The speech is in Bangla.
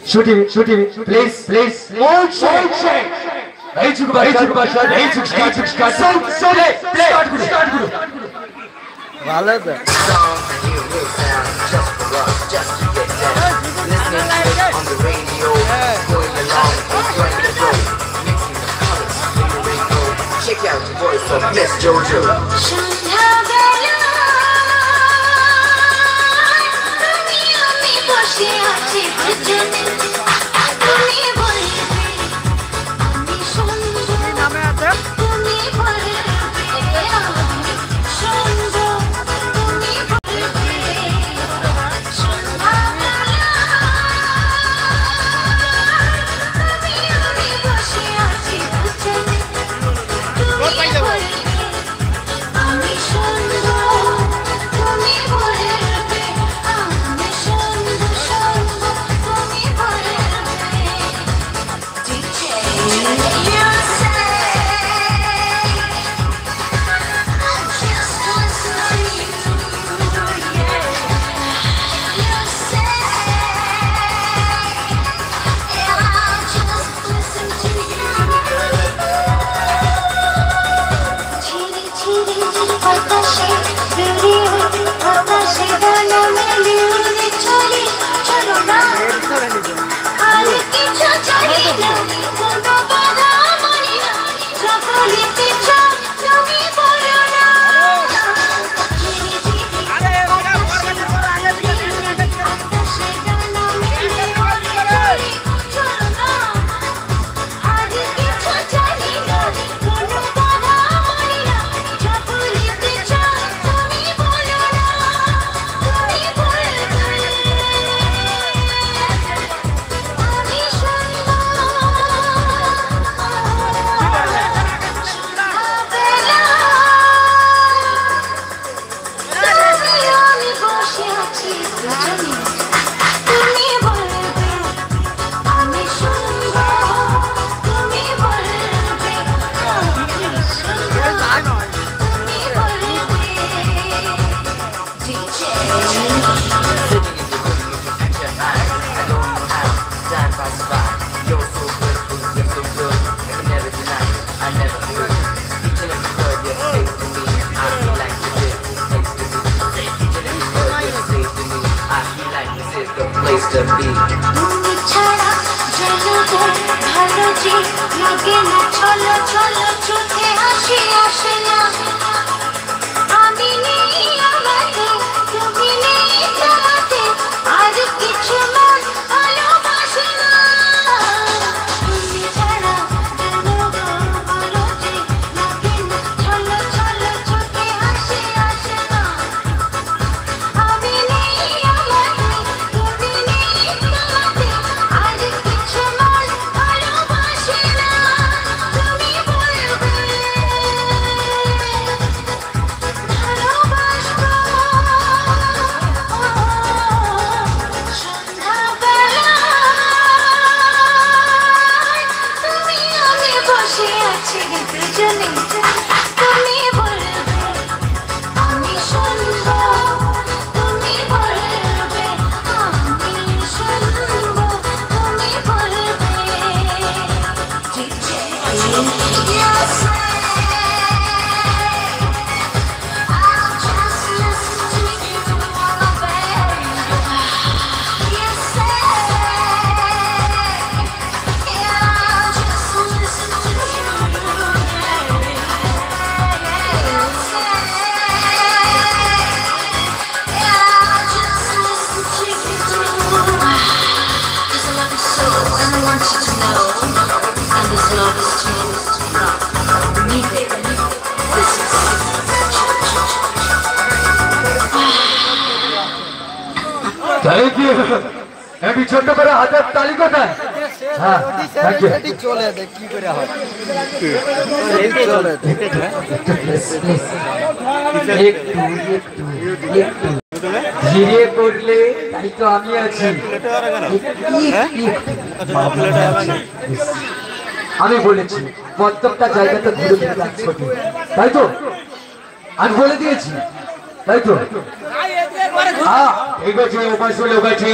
Shooting, please. All check. Hey, start. Start. Vale, on the radio, going along, enjoying the flow, mixing the colors, check out the voice of Miss Jojo. Thank you. Every ছোট করে হাতের তালি কোথায়? হ্যাঁ, থ্যাংক ইউ। এটি চলে দেখ কি করে হয়। একটু ধীরে করলে তাই তো আমি আছি। আমি বলেছি প্রত্যেকটা জায়গাতে ঘুরে ঘুরে যাচ্ছি, তাই তো আমি বলে দিয়েছি, তাই তো? হ্যাঁ, ঠিক আছে, উপায় চলে গেছে।